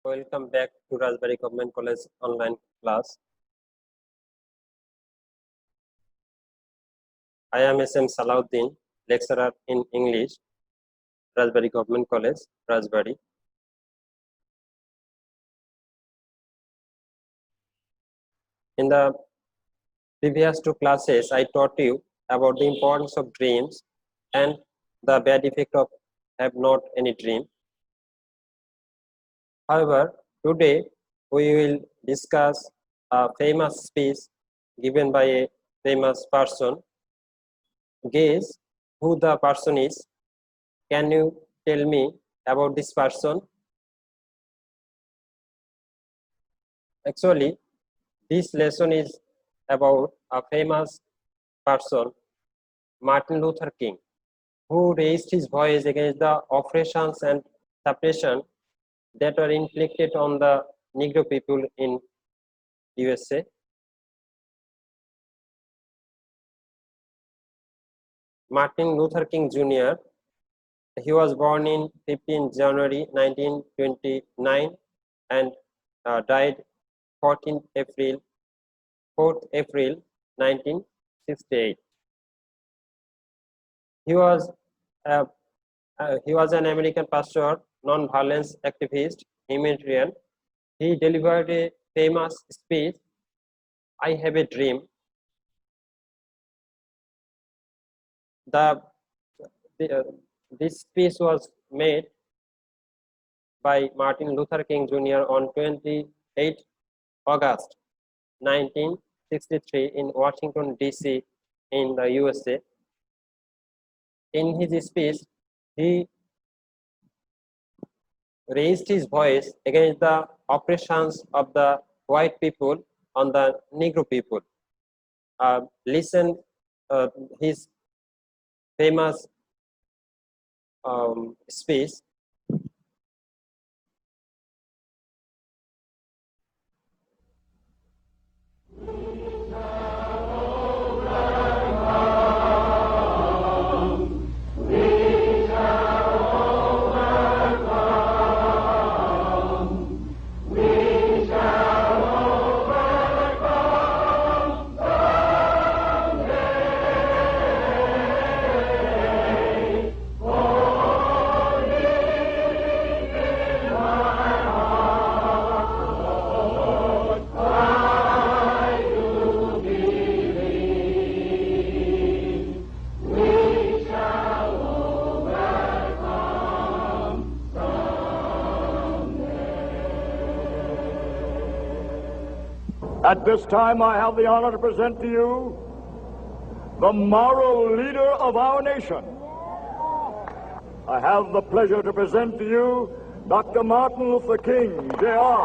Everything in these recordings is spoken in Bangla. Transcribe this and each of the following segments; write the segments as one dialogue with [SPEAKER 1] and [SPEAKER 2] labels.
[SPEAKER 1] Welcome back to Raspberry Government College online class. I am SM Salahuddin, lecturer in English, Raspberry Government College, Raspberry. In the previous two classes, I taught you about the importance of dreams and the bad effect of have not any dream. However, today we will discuss a famous speech given by a famous person. Guess who the person is. Can you tell me about this person? Actually, this lesson is about a famous person, Martin Luther King, who raised his voice against the oppressions and suppression that were inflicted on the Negro people in USA. Martin Luther King Jr. He was born in 15 January 1929 and died 4th April 1968. He was an American pastor, non-violence activist, humanitarian. He delivered a famous speech, "I have a dream." This speech was made by Martin Luther King Jr. on 28 August 1963 in Washington, D.C. in the USA. In his speech, he raised his voice against the oppressions of the white people on the Negro people. Listen his famous speech.
[SPEAKER 2] At this time, I have the honor to present to you the moral leader of our nation. I have the pleasure to present to you Dr. Martin Luther King, Jr.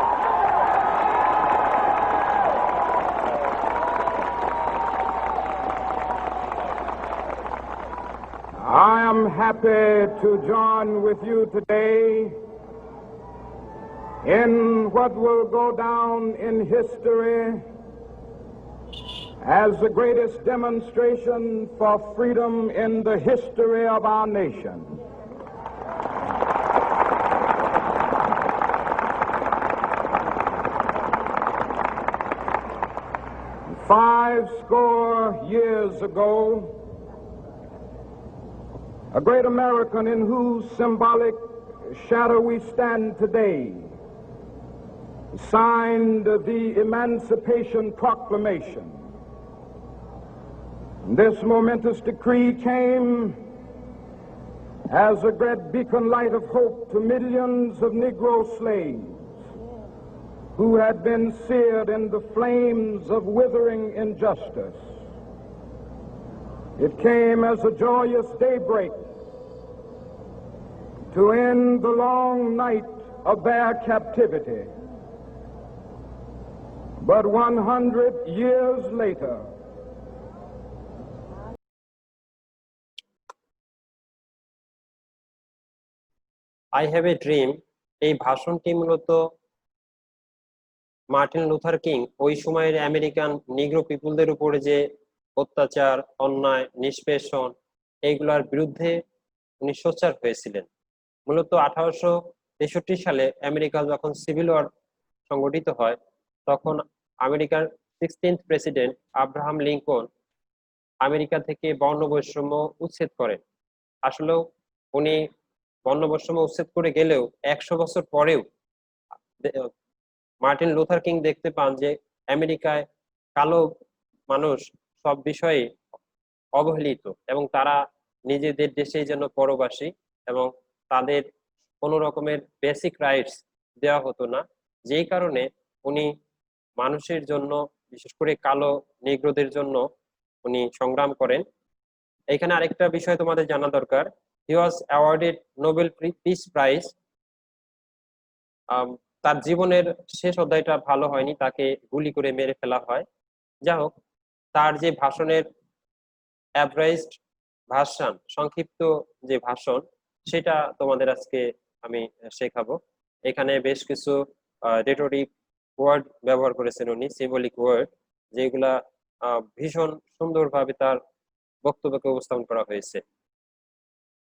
[SPEAKER 3] I am happy to join with you today in what will go down in history as the greatest demonstration for freedom in the history of our nation. Five score years ago, a great American in whose symbolic shadow we stand today signed the Emancipation Proclamation. This momentous decree came as a great beacon light of hope to millions of Negro slaves who had been seared in the flames of withering injustice. It came as a joyous daybreak to end the long night of their captivity. But 100 years later,
[SPEAKER 1] I have a dream এই ভাষণটি মূলত মার্টিন লুথার কিং ওই সময়ের আমেরিকান নিগ্রো পিপুলদের উপরে যে অত্যাচার, অন্যায়, নিষ্পেষণ এইগুলোর বিরুদ্ধে উনি সোচ্চার হয়েছিলেন। মূলত 1823 1963 সালে আমেরিকা যখন সিভিল ওয়ার সংগঠিত হয়, তখন আমেরিকার 16th president Abraham Lincoln America থেকে বর্ণ বৈষম্য উচ্ছেদ করেন। আসলেও উনি বর্ণ বৈষম্য উচ্ছেদ করে গেলেও 100 বছর পরেও মার্টিন লুথার কিং দেখতে পান যে আমেরিকায় কালো মানুষ সব বিষয়ে অবহেলিত এবং তারা নিজেদের দেশেই যেন পরবাসী এবং তাদের কোনো রকমের বেসিক রাইটস দেওয়া হতো না, যেই কারণে উনি মানুষের জন্য, বিশেষ করে কালো নিগ্রোদের জন্য উনি সংগ্রাম করেন। এখানে আরেকটা বিষয় তোমাদের জানা দরকার, he was awarded Nobel peace prize. তার জীবনের শেষ অধ্যায়টা ভালো হয়নি, তাকে গুলি করে মেরে ফেলা হয়। যাই হোক, তার যে ভাষণের অ্যাভারেজড ভাষণ, সংক্ষিপ্ত যে ভাষণ, সেটা তোমাদের আজকে আমি শেখাবো। এখানে বেশ কিছু রেটরিক ওয়ার্ড ব্যবহার করেছেন উনি, সিম্বলিক ওয়ার্ড, যেগুলা ভীষণ সুন্দরভাবে তার বক্তব্যকে উপস্থাপন করা হয়েছে।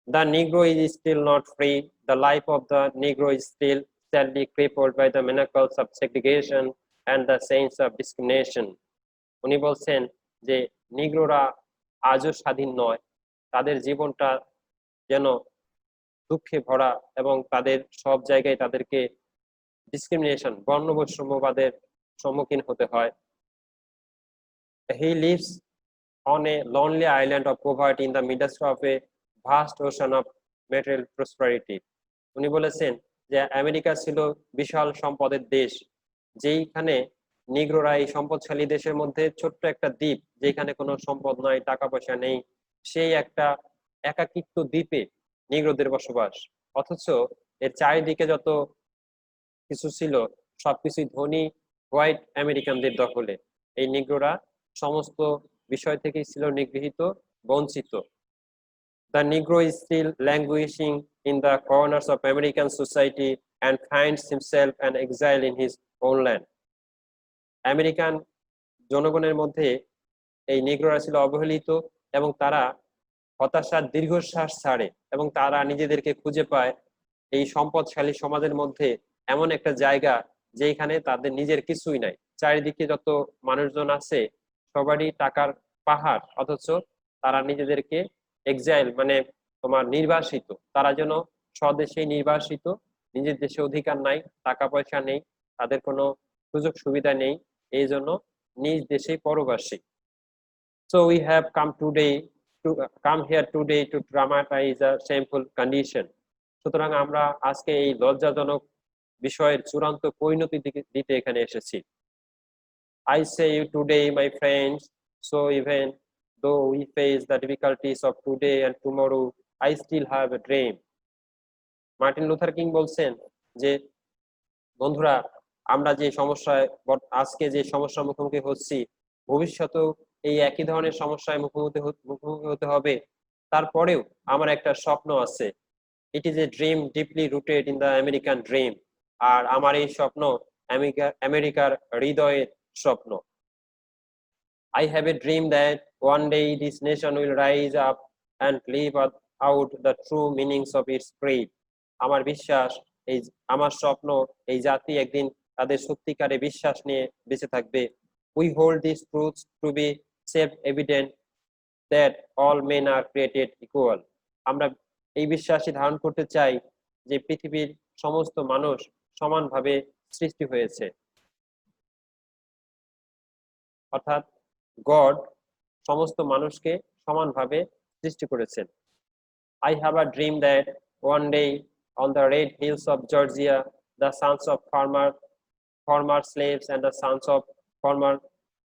[SPEAKER 1] The Negro is still not free. The life of the Negro is still sadly crippled by the manacles of segregation and the chains of discrimination. উনি বলছেন যে নিগ্রোরা আজও স্বাধীন নয়, তাদের জীবনটা যেন দুঃখে ভরা এবং তাদের সব জায়গায় তাদেরকে ডিসক্রিমিনেশন, বর্ণ বৈষম্যবাদের সম্মুখীন হতে হয়। He lives on a lonely island of poverty in the midst of a vast ocean of material prosperity. উনি বলেছেন যে আমেরিকা ছিল বিশাল সম্পদের দেশ, যেইখানে নিগ্রোরা এই সম্পদশালী দেশের মধ্যে ছোট্ট একটা দ্বীপ, যেখানে কোনো সম্পদ নাই, টাকা পয়সা নেই, সেই একটা একাকিত্ব দ্বীপে নিগ্রোদের বসবাস। অথচ এর চারিদিকে যত কিছু ছিল সবকিছুই ধনী হোয়াইট আমেরিকানদের দখলে। এই নিগ্রোরা সমস্ত বিষয় থেকেই ছিল নিগৃহীত, বঞ্চিত। The Negro is still languishing in the corners of American society and finds himself an exile in his own land. American জনগণের মধ্যে এই নিগ্রোরা ছিল অবহেলিত এবং তারা হতাশার দীর্ঘশ্বাস ছাড়ে এবং তারা নিজেদেরকে খুঁজে পায় এই সম্পদশালী সমাজের মধ্যে এমন একটা জায়গা যেখানে তাদের নিজের কিছুই নাই। চারিদিকে যত মানুষজন আছে সবারই টাকার পাহাড়, অথচ তারা নিজেদেরকে এক্সাইল মানে তোমার নির্বাসিত, তারা যেন স্বদেশেই নির্বাসিত, নিজের দেশে অধিকার নাই, টাকা পয়সা নেই, তাদের কোনো সুযোগ সুবিধা নেই, এই জন্য নিজ দেশেই পরবাসী। So we have come here today to dramatize a shameful condition. সুতরাং আমরা আজকে এই লজ্জাজনক বিষয়ের চূড়ান্ত পরিণতি দিতে এখানে এসেছি। I say you today, my friends, so even though we face the difficulties of today and tomorrow, I still have a dream. Martin Luther king বলছেন যে বন্ধুরা, আমরা যে সমস্যায় আজকে যে সমস্যার মুখোমুখি হচ্ছি, ভবিষ্যতেও এই একই ধরনের সমস্যায় মুখোমুখি হতে হবে, তারপরেও আমার একটা স্বপ্ন আছে। It is a dream deeply rooted in the American dream. আর আমার এই স্বপ্ন আমেরিকার হৃদয়ের স্বপ্ন। I have a dream that one day this nation will rise up and live out the true meanings of its creed. আমার বিশ্বাস, এই আমার স্বপ্ন, এই জাতি একদিন তাদের সত্যিকারে বিশ্বাস নিয়ে বেঁচে থাকবে। We hold these truths to be self-evident that all men are created equal. আমরা এই বিশ্বাসই ধারণ করতে চাই যে পৃথিবীর সমস্ত মানুষ সমানভাবে সৃষ্টি হয়েছে, অর্থাৎ গড সমস্ত মানুষকে সমানভাবে সৃষ্টি করেছেন। I have a dream that one day on the red hills of Georgia, the sons of former slaves and the sons of former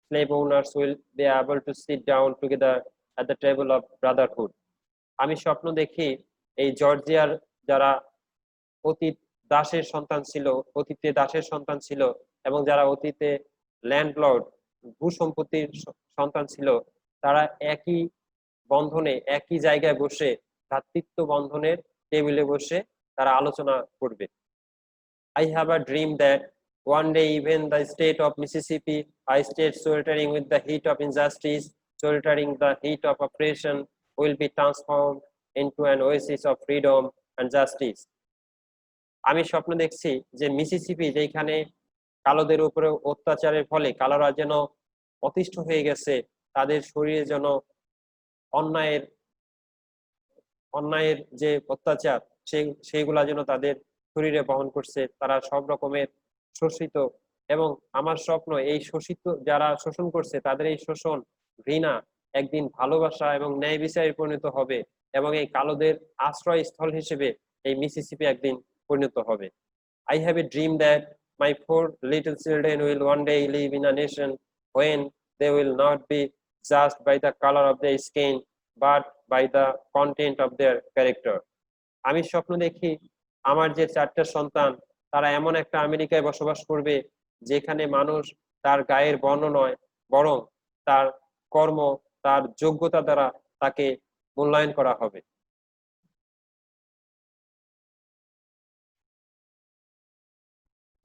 [SPEAKER 1] slave owners will be able to sit down together at the table of brotherhood. আমি স্বপ্ন দেখি এই জর্জিয়ার যারা অতীতে দাসের সন্তান ছিল এবং যারা অতীতে ল্যান্ডলর্ড ভূসম্পত্তির সন্তান ছিল, তারা একই বন্ধনে একই জায়গায় বসে ভ্রাতৃত্ব বন্ধনের টেবিলে বসে তারা আলোচনা করবে। I have a dream that one day even the state of Mississippi, a state sweltering with the heat of injustice, sweltering the heat of oppression, will be transformed into an oasis of freedom and justice. আমি স্বপ্ন দেখছি যে মিসিসিপি যেখানে কালোদের উপরে অত্যাচারের ফলে কালোরা যেন অতিষ্ঠ হয়ে গেছে, তাদের শরীরে যেন অন্যায়ের অন্যায়ের যে অত্যাচার সেইগুলা যেন তাদের শরীরে বহন করছে, তারা সব রকমের শোষিত। এবং আমার স্বপ্ন এই শোষিত যারা শোষণ করছে তাদের এই শোষণ ঘৃণা একদিন ভালোবাসা এবং ন্যায় বিচারে পরিণত হবে, এবং এই কালোদের আশ্রয়স্থল হিসেবে এই মিসিসিপি একদিন পরিণত হবে। I have a dream that my 4 little children will one day live in a nation when they will not be judged by the color of their skin but by the content of their character. আমি স্বপ্ন দেখি আমার যে 4টা সন্তান তারা এমন একটা আমেরিকায় বসবাস করবে যেখানে মানুষ তার গায়ের বর্ণ নয়, বরং তার কর্ম, তার যোগ্যতা দ্বারা তাকে মূল্যায়ন করা হবে।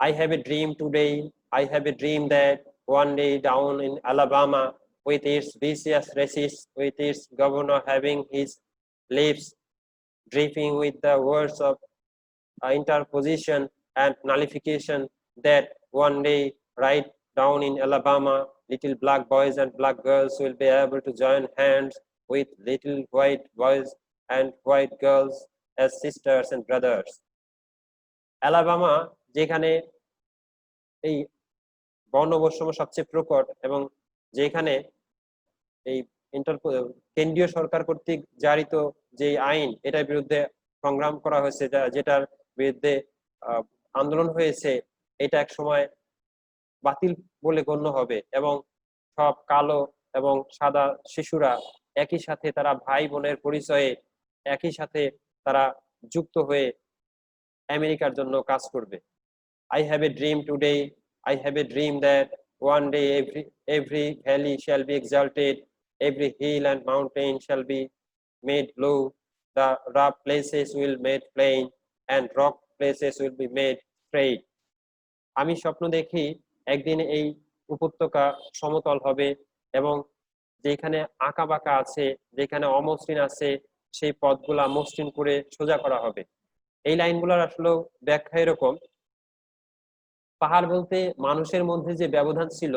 [SPEAKER 1] I have a dream today. I have a dream that one day down in Alabama, with its vicious racists, with its governor having his lips dripping with the words of interposition and nullification, that one day right down in Alabama, little black boys and black girls will be able to join hands with little white boys and white girls as sisters and brothers. Alabama যেখানে এই বর্ণবৈষম্য সবচেয়ে প্রকট এবং যেখানে এই কেন্দ্রীয় সরকার কর্তৃক জারিত যে আইন এটার বিরুদ্ধে সংগ্রাম করা হয়েছে, যেটার বিরুদ্ধে আন্দোলন হয়েছে, এটা এক সময় বাতিল বলে গণ্য হবে এবং সব কালো এবং সাদা শিশুরা একই সাথে তারা ভাই বোনের পরিচয়ে একই সাথে তারা যুক্ত হয়ে আমেরিকার জন্য কাজ করবে। I have a dream today. I have a dream that one day every valley shall be exalted, every hill and mountain shall be made low, the rough places will be made plain, and rock places will be made straight. আমি স্বপ্ন দেখি একদিন এই উপত্যকা সমতল হবে এবং যেখানে আঁকা বাঁকা আছে, যেখানে অমসৃণ আছে, সেই পথগুলা মসৃণ করে সোজা করা হবে। এই লাইনগুলোর আসলে ব্যাখ্যা এরকম, পাহাড় বলতে মানুষের মধ্যে যে ব্যবধান ছিল,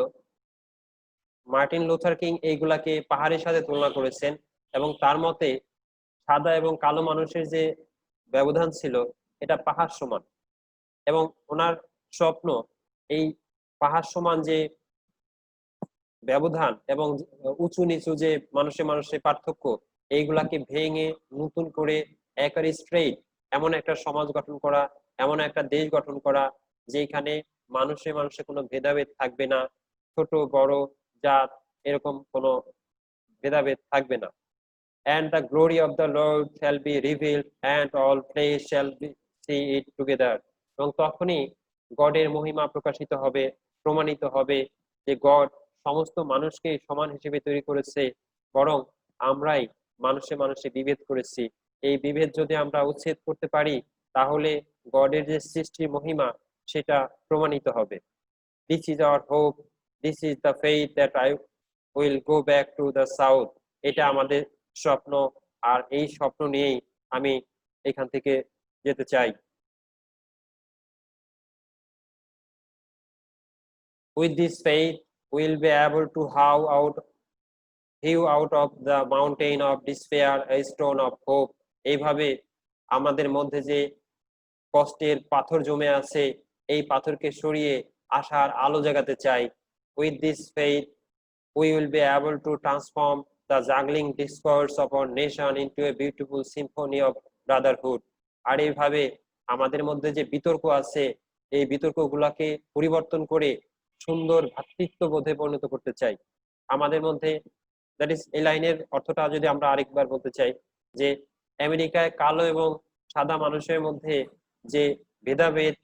[SPEAKER 1] মার্টিন লুথার কিং এইগুলাকে পাহাড়ের সাথে তুলনা করেছেন এবং তার মতে সাদা এবং কালো মানুষের যে ব্যবধান ছিল এটা পাহাড় সমান। এবং ওনার স্বপ্ন এই পাহাড় সমান যে ব্যবধান এবং উঁচু নিচু যে মানুষের পার্থক্য, এইগুলাকে ভেঙে নতুন করে একেবারে স্ট্রেইট এমন একটা সমাজ গঠন করা, এমন একটা দেশ গঠন করা যেখানে মানুষে কোনো ভেদাভেদ থাকবে না, ছোট বড় জাত এরকম কোনো ভেদাভেদ থাকবে না। And the glory of the Lord shall be revealed and all flesh shall see it together. এবং তখনই গডের মহিমা প্রকাশিত হবে, প্রমাণিত হবে যে গড সমস্ত মানুষকে সমান হিসেবে তৈরি করেছে, বরং আমরাই মানুষে বিভেদ করেছি। এই বিভেদ যদি আমরা উচ্ছেদ করতে পারি তাহলে গডের যে সৃষ্টির মহিমা সেটা প্রমাণিত হবে। This is our hope, this is the faith that I will go back to the south. এটা আমাদের স্বপ্ন, আর এই স্বপ্ন নিয়েই আমি এখান থেকে যেতে চাই। With this faith we will be able to hew out of the mountain of despair a stone of hope. এইভাবে আমাদের মধ্যে যে কষ্টের পাথর জমে আছে এই পাথরকে সরিয়ে আশার আলো জাগাতে চাই। With this faith we will be able to transform the juggling discourse of our nation into a beautiful symphony of brotherhood. আর এইভাবে আমাদের মধ্যে যে বিতর্ক আছে এই বিতর্কগুলোকে পরিবর্তন করে সুন্দর ভ্রাতৃত্ববোধে পরিণত করতে চাই আমাদের মধ্যে। দ্যাট ইজ, এই লাইনের অর্থটা যদি আমরা আরেকবার বলতে চাই যে আমেরিকায় কালো এবং সাদা মানুষের মধ্যে যে ভেদাভেদ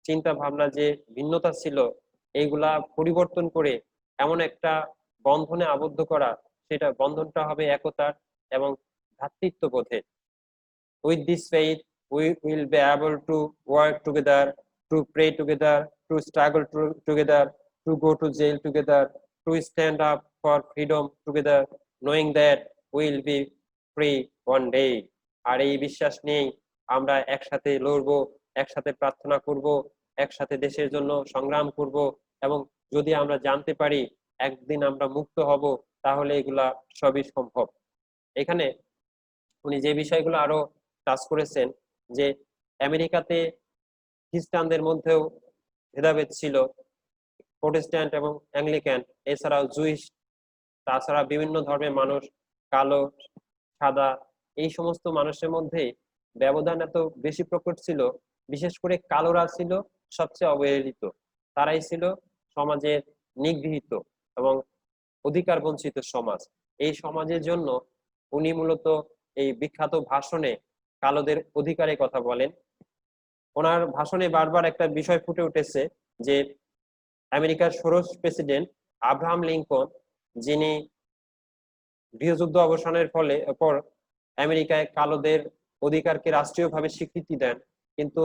[SPEAKER 1] চিন্তা ভাবনা যে ভিন্নতা ছিল এইগুলা পরিবর্তন করে এমন একটা বন্ধনে আবদ্ধ করা, সেটা বন্ধনটা হবে একতার এবং ভ্রাতৃত্ববোধের। With this faith we will be able to work together, to pray together, to struggle together, to go to jail together, to stand up for freedom together, knowing that we will be free one day. আর এই বিশ্বাস নিয়েই আমরা একসাথে লড়বো, একসাথে প্রার্থনা করব, একসাথে দেশের জন্য সংগ্রাম করব, এবং যদি আমরা জানতে পারি একদিন আমরা মুক্ত হব, তাহলে এগুলা সবই সম্ভব। এখানে উনি যে বিষয়গুলো আরো টাচ করেছেন, যে আমেরিকাতে খ্রিস্টানদের মধ্যেও ভেদাভেদ ছিল, প্রোটেস্ট্যান্ট এবং অ্যাংলিকান, এছাড়াও জুইশ, তাছাড়া বিভিন্ন ধর্মের মানুষ, কালো, সাদা, এই সমস্ত মানুষের মধ্যে ব্যবধান এত বেশি প্রকট ছিল। বিশেষ করে কালোরা ছিল সবচেয়ে অবহেলিত, তারাই ছিল সমাজের নিগৃহীত এবং অধিকার বঞ্চিত সমাজ। এই সমাজের জন্য উনি মূলত এই বিখ্যাত ভাষণে কালোদের অধিকারের কথা বলেন। ওনার ভাষণে বারবার একটা বিষয় ফুটে উঠেছে, যে আমেরিকার ষোড়শ প্রেসিডেন্ট আব্রাহাম লিঙ্কন, যিনি গৃহযুদ্ধ অবসানের পর আমেরিকায় কালোদের অধিকারকে রাষ্ট্রীয়ভাবে স্বীকৃতি দেন, কিন্তু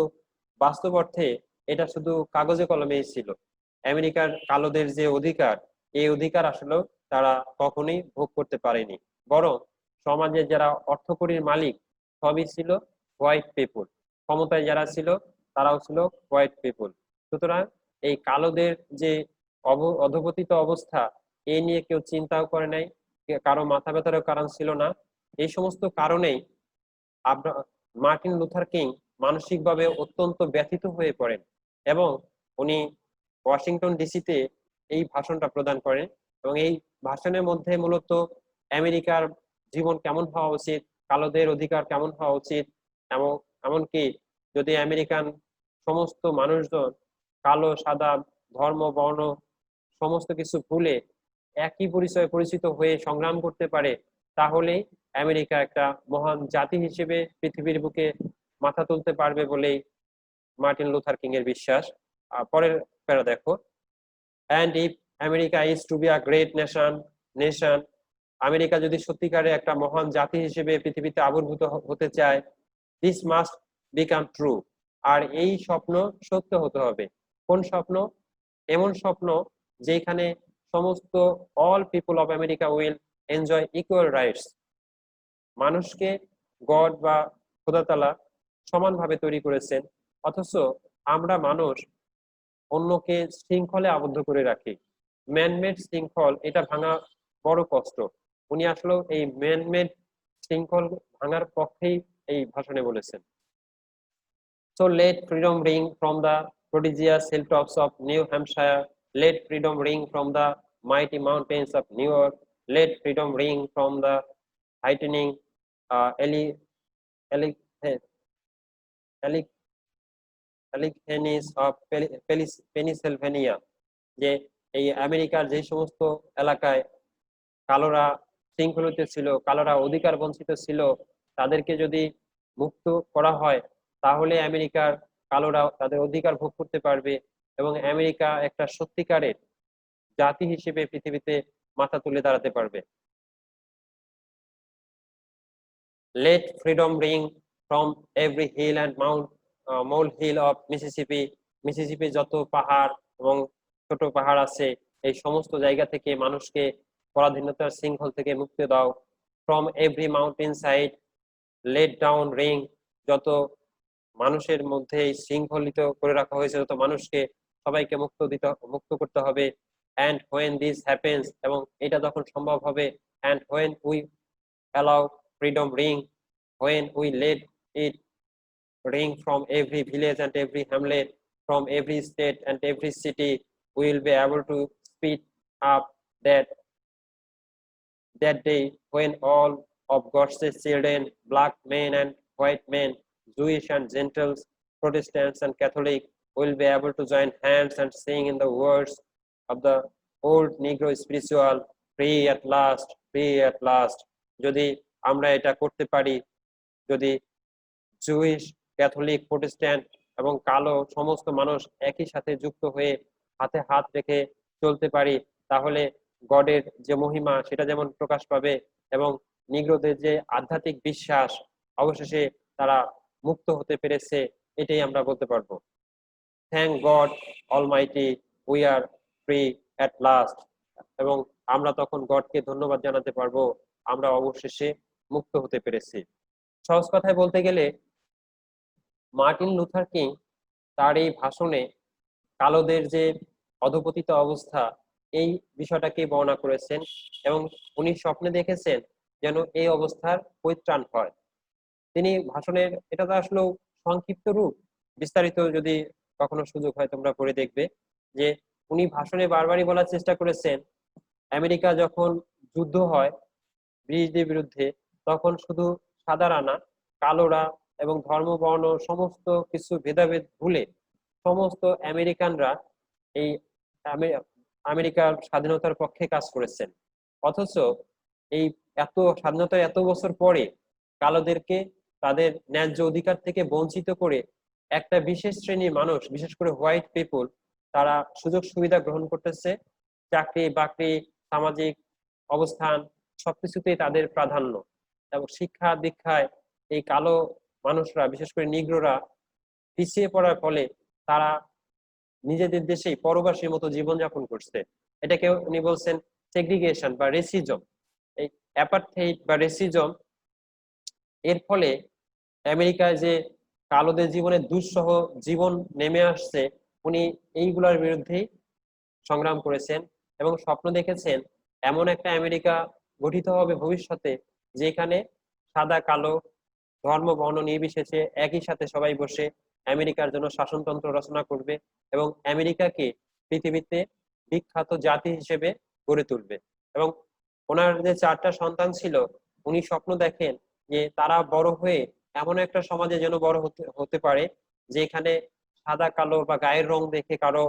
[SPEAKER 1] বাস্তব অর্থে এটা শুধু কাগজে কলমেই ছিল। আমেরিকার কালোদের যে অধিকার, এই অধিকার আসলে তারা কখনোই ভোগ করতে পারেনি, বরং সমাজের যারা অর্থকড়ির মালিক সবই ছিল হোয়াইট পিপল, ক্ষমতায় যারা ছিল তারাও ছিল হোয়াইট পিপল। সুতরাং এই কালোদের যে অধপতিত অবস্থা, এ নিয়ে কেউ চিন্তাও করে নাই, কারো মাথা ব্যথারও কারণ ছিল না। এই সমস্ত কারণেই মার্টিন লুথার কিং মানসিকভাবে অত্যন্ত ব্যথিত হয়ে পড়েন, এবং উনি ওয়াশিংটন ডিসিতে এই ভাষণটা প্রদান করেন। এবং এই ভাষণের মধ্যে মূলত আমেরিকার জীবন কেমন হওয়া উচিত, কালোদের অধিকার কেমন হওয়া উচিত, এবং এমনকি যদি আমেরিকান সমস্ত মানুষজন কালো সাদা ধর্ম বর্ণ সমস্ত কিছু ভুলে একই পরিচয়ে পরিচিত হয়ে সংগ্রাম করতে পারে, তাহলে আমেরিকা একটা মহান জাতি হিসেবে পৃথিবীর বুকে মাথা তুলতে পারবে বলেই মার্টিন লুথার কিং এর বিশ্বাস। পরের প্যারা দেখো, and if America is to be a great nation, America যদি সত্যিকারে একটা মহান জাতি হিসেবে পৃথিবীতে আবির্ভূত হতে চায়, দিস মাস্ট বিকাম ট্রু, আর এই স্বপ্ন সত্য হতে হবে। কোন স্বপ্ন? এমন স্বপ্ন যেখানে সমস্ত all people of America will enjoy equal rights. মানুষকে গড বা খোদা তাআলা সমানভাবে তৈরি করেছেন, অথচ আমরা মানুষ অন্যকে শৃঙ্খলে আবদ্ধ করে রাখি। ম্যানমেড শৃঙ্খল এটা ভাঙা বড় কষ্ট। উনি আসলে এই ম্যানমেড শৃঙ্খল ভাঙার পক্ষেই এই ভাষণে বলেছেন। So let freedom ring from the prodigious hilltops of New Hampshire. Let freedom ring from the mighty mountains of New York. Let freedom ring from the heightening Alleghenies of পেনিসিলভেনিয়া। যে এই আমেরিকার যে সমস্ত এলাকায় কালোরা শৃঙ্খলিত ছিল, কালোরা অধিকার বঞ্চিত ছিল, তাদেরকে যদি মুক্ত করা হয়, তাহলে আমেরিকার কালোরা তাদের অধিকার ভোগ করতে পারবে এবং আমেরিকা একটা সত্যিকারের জাতি হিসেবে পৃথিবীতে মাথা তুলে দাঁড়াতে পারবে। Let freedom ring from every hill and molehill of Mississippi. Mississippi যত পাহাড় এবং ছোট পাহাড় আছে, এই সমস্ত জায়গা থেকে মানুষকে পরাধীনতার শৃঙ্খল থেকে মুক্তি দাও। From every mountain side, let down ring. যত মানুষের মধ্যে শৃঙ্খলিত করে রাখা হয়েছে, যত মানুষকে সবাইকে মুক্ত করতে হবে। And when this happens, এবং এটা যখন সম্ভব হবে, and when we allow freedom ring, when we let it ring from every village and every hamlet, from every state and every city, we will be able to speed up that day when all of God's children, black men and white men, Jewish and Gentiles, Protestants and Catholic, will be able to join hands and sing in the words of the old Negro spiritual, free at last, free at last. যদি আমরা এটা করতে পারি, যদি জুইশ, ক্যাথলিক, প্রোটেস্ট্যান্ট এবং কালো সমস্ত মানুষ একই সাথে যুক্ত হয়ে হাতে হাত রেখে চলতে পারি, তাহলে গডের যে মহিমা সেটা যেমন প্রকাশ পাবে এবং নিগ্রোদের যে আধ্যাত্মিক বিশ্বাস, অবশেষে তারা মুক্ত হতে পেরেছে, এটাই আমরা বলতে পারবো। Thank god Almighty, we are free at last. এবং আমরা তখন গডকে ধন্যবাদ জানাতে পারবো, আমরা অবশেষে মুক্ত হতে পেরেছি। সহজ কথায় বলতে গেলে মার্টিন লুথার কিং তার এই ভাষণে কালোদের যে অধপতিত অবস্থা এই বিষয়টাকে বর্ণনা করেছেন এবং উনি স্বপ্নে দেখেছেন যেন এই অবস্থার পরিত্রাণ হয়। তিনি ভাষণের, এটা তো আসলে সংক্ষিপ্ত রূপ, বিস্তারিত যদি কখনো সুযোগ হয় তোমরা পড়ে দেখবে, যে উনি ভাষণে বারবারই বলার চেষ্টা করেছেন আমেরিকা যখন যুদ্ধ হয় ব্রিটিশদের বিরুদ্ধে, তখন শুধু সাদারা না, কালোরা এবং ধর্ম বর্ণ সমস্ত কিছু ভেদাভেদ ভুলে সমস্ত আমেরিকানরা এই আমেরিকার স্বাধীনতার পক্ষে কাজ করেছেন। অথচ এই এত স্বাধীনতার এত বছর পরে কালোদেরকে তাদের ন্যায্য অধিকার থেকে বঞ্চিত করে একটা বিশেষ শ্রেণীর মানুষ, বিশেষ করে হোয়াইট পিপল, তারা সুযোগ সুবিধা গ্রহণ করতেছে, চাকরি বাকরি সামাজিক অবস্থান সবকিছুতেই তাদের প্রাধান্য, এবং শিক্ষা দীক্ষায় এই কালো মানুষরা, বিশেষ করে নিগ্রোরা পিছিয়ে পড়ার ফলে তারা নিজেদের দেশেই পরবাসীর মতো জীবনযাপন করছে। এটাকে উনি বলছেন সেগ্রিগেশন বা রেসিজম। এই অ্যাপার্থাইড বা রেসিজম এর ফলে আমেরিকায় যে কালোদের জীবনে দুঃসহ জীবন নেমে আসছে, উনি এইগুলোর বিরুদ্ধেই সংগ্রাম করেছেন এবং স্বপ্ন দেখেছেন এমন একটা আমেরিকা গঠিত হবে ভবিষ্যতে যেখানে সাদা কালো ধর্ম বর্ণ নির্বিশেষে একই সাথে সবাই বসে আমেরিকার জন্য শাসনতন্ত্র রচনা করবে এবং আমেরিকাকে পৃথিবীতে বিখ্যাত জাতি হিসেবে গড়ে তুলবে। এবং ওনার যে 4টা সন্তান ছিল, উনি স্বপ্ন দেখেন যে তারা বড় হয়ে এমন একটা সমাজে যেন বড় হতে পারে যেখানে সাদা কালো বা গায়ের রং দেখে কারো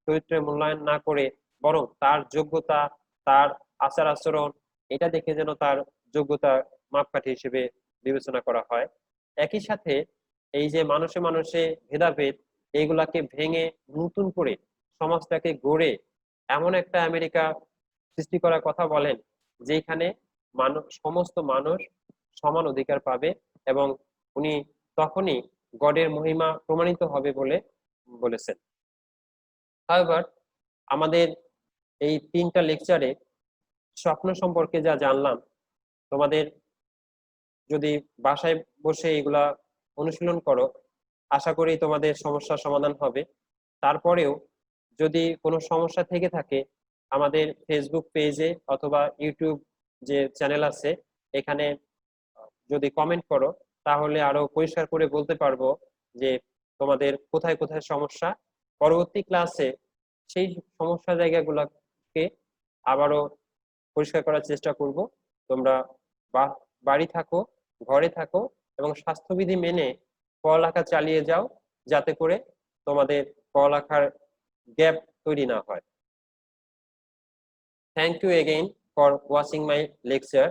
[SPEAKER 1] চরিত্রের মূল্যায়ন না করে, বরং তার যোগ্যতা, তার আচার আচরণ, এটা দেখে যেন তার যোগ্যতা মাপকাঠি হিসেবে বিবেচনা করা হয়। একই সাথে এই যে মানুষে মানুষে ভেদাভেদ, এইগুলাকে ভেঙে নতুন করে সমাজটাকে গড়ে এমন একটা আমেরিকা সৃষ্টি করার কথা বলেন যেখানে সমস্ত মানুষ সমান অধিকার পাবে, এবং উনি তখনই গডের মহিমা প্রমাণিত হবে বলে বলেছেন। হাউএভার, আমাদের এই 3টা লেকচারে স্বপ্ন সম্পর্কে যা জানলাম, তোমাদের যদি বাসায় বসে এগুলা অনুশীলন করো, আশা করি তোমাদের সমস্যার সমাধান হবে। তারপরেও যদি কোনো সমস্যা থেকে থাকে, আমাদের ফেসবুক পেজে অথবা ইউটিউব যে চ্যানেল আছে এখানে যদি কমেন্ট করো, তাহলে আরো পরিষ্কার করে বলতে পারবো যে তোমাদের কোথায় কোথায় সমস্যা। পরবর্তী ক্লাসে সেই সমস্যা জায়গাগুলোকে আবারও পরিষ্কার করার চেষ্টা করব। তোমরা বাড়ি থাকো, ঘরে থাকো এবং স্বাস্থ্যবিধি মেনে পড়ালেখা চালিয়ে যাও, যাতে করে তোমাদের পড়ালেখার গ্যাপ তৈরি না হয়। Thank you again for watching my lecture.